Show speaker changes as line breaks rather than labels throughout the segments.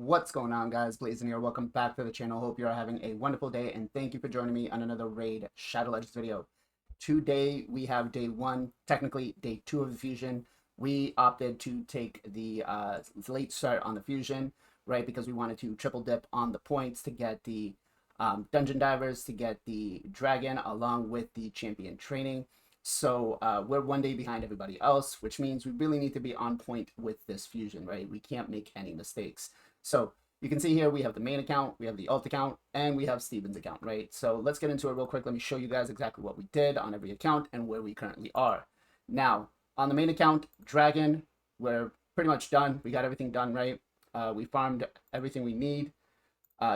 What's going on, guys? Blazing here. Welcome back to the channel. Hope you're having a wonderful day, and thank you for joining me on another Raid Shadow Legends video. Today we have day one, technically day two of the fusion. We opted to take the late start on the fusion, right? Because we wanted to triple dip on the points to get the dungeon divers, to get the dragon, along with the champion training. So we're one day behind everybody else, which means we really need to be on point with this fusion, right? We can't make any mistakes. So you can see here we have the main account, we have the alt account, and we have Steven's account, right? So let's get into it real quick. Let me show you guys exactly what we did on every account and where we currently are. Now, on the main account, Dragon, we're pretty much done. We got everything done, right? We farmed everything we need.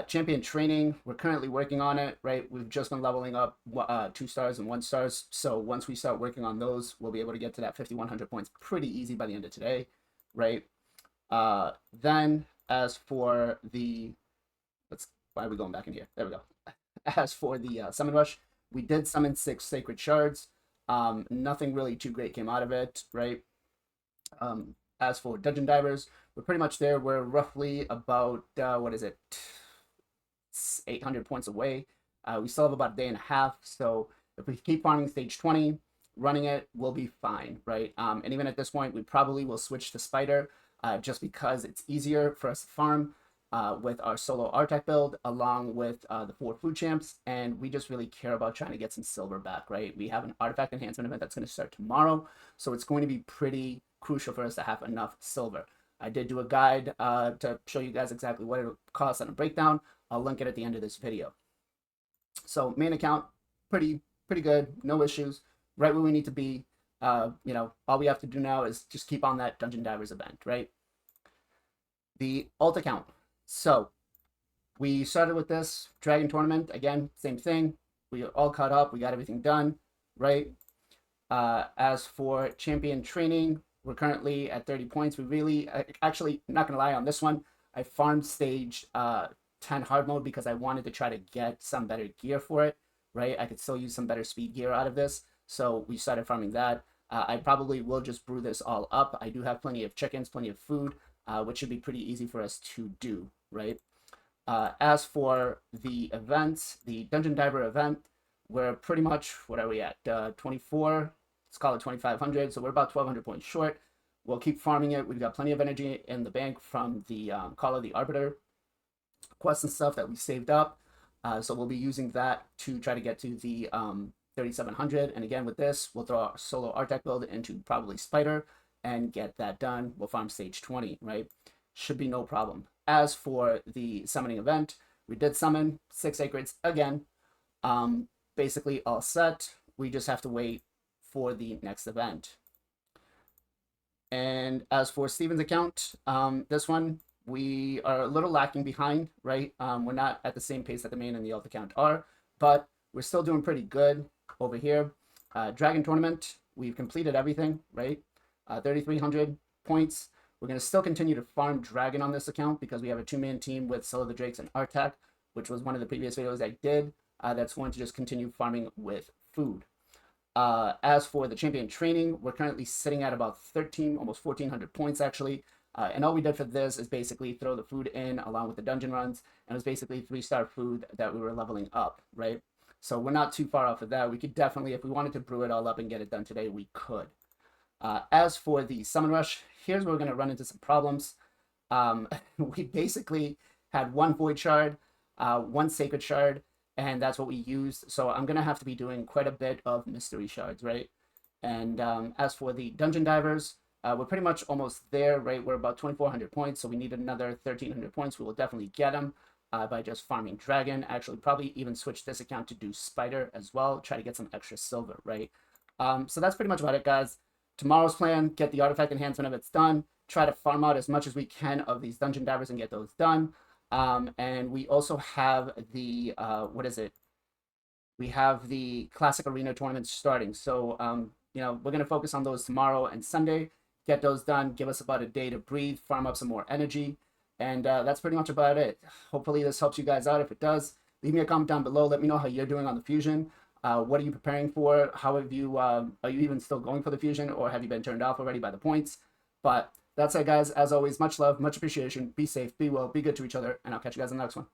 Champion training, we're currently working on it, right? We've just been leveling up 2 stars and 1 stars. So once we start working on those, we'll be able to get to that 5,100 points pretty easy by the end of today, right? Then as for the, why are we going back in here? There we go. As for the summon rush, we did summon 6 sacred shards. Nothing really too great came out of it, right? As for dungeon divers, we're pretty much there. We're roughly about, 800 points away. We still have about a day and a half, so if we keep farming stage 20, running it, we'll be fine, right? And even at this point, we probably will switch to Spider, just because it's easier for us to farm with our solo R-Tech build, along with the 4 food champs, and we just really care about trying to get some silver back, right? We have an artifact enhancement event that's going to start tomorrow, so it's going to be pretty crucial for us to have enough silver. I did do a guide to show you guys exactly what it costs on a breakdown. I'll link it at the end of this video. So main account, pretty good, no issues, right where we need to be. All we have to do now is just keep on that Dungeon Divers event, right? The alt account. So we started with this Dragon Tournament. Again, same thing. We are all caught up. We got everything done, right? As for champion training, we're currently at 30 points. We really, actually, not going to lie on this one, I farmed stage 10 hard mode because I wanted to try to get some better gear for it, right? I could still use some better speed gear out of this. So we started farming that. I probably will just brew this all up. I do have plenty of chickens, plenty of food, which should be pretty easy for us to do, right? As for the events, the Dungeon Diver event, we're pretty much, what are we at? 24, let's call it 2,500. So we're about 1,200 points short. We'll keep farming it. We've got plenty of energy in the bank from the Call of the Arbiter quests and stuff that we saved up. So we'll be using that to try to get to the 3,700. And again, with this, we'll throw our solo R-Tech build into probably Spider and get that done. We'll farm stage 20, right? Should be no problem. As for the summoning event, we did summon 6 sacreds again. Basically all set. We just have to wait for the next event. And as for Steven's account, this one, we are a little lacking behind, right? We're not at the same pace that the main and the alt account are, but we're still doing pretty good over here. Dragon Tournament, we've completed everything, right? 3,300 points. We're going to still continue to farm Dragon on this account because we have a 2-man team with Solo the Drakes and Artec, which was one of the previous videos I did. That's going to just continue farming with food. As for the champion training, we're currently sitting at about 13, almost 1,400 points actually. And all we did for this is basically throw the food in along with the dungeon runs, and it was basically 3-star food that we were leveling up, right? So we're not too far off of that. We could definitely, if we wanted to brew it all up and get it done today, we could. As for the summon rush, here's where we're going to run into some problems. We basically had 1 void shard, 1 sacred shard, and that's what we used. So I'm going to have to be doing quite a bit of mystery shards, right? And as for the dungeon divers, we're pretty much almost there, right? We're about 2,400 points, so we need another 1,300 points. We will definitely get them by just farming Dragon. Actually, probably even switch this account to do Spider as well, try to get some extra silver, right? So that's pretty much about it, guys. Tomorrow's plan, get the artifact enhancement if it's done, try to farm out as much as we can of these dungeon divers and get those done. And we also have the, we have the classic arena tournaments starting. So, we're going to focus on those tomorrow and Sunday, get those done, give us about a day to breathe, farm up some more energy. And that's pretty much about it. Hopefully this helps you guys out. If it does, leave me a comment down below. Let me know how you're doing on the fusion. What are you preparing for? How have you, are you even still going for the fusion, or have you been turned off already by the points? But That's it, guys. As always, much love, much appreciation. Be safe, be well, be good to each other, and I'll catch you guys in the next one.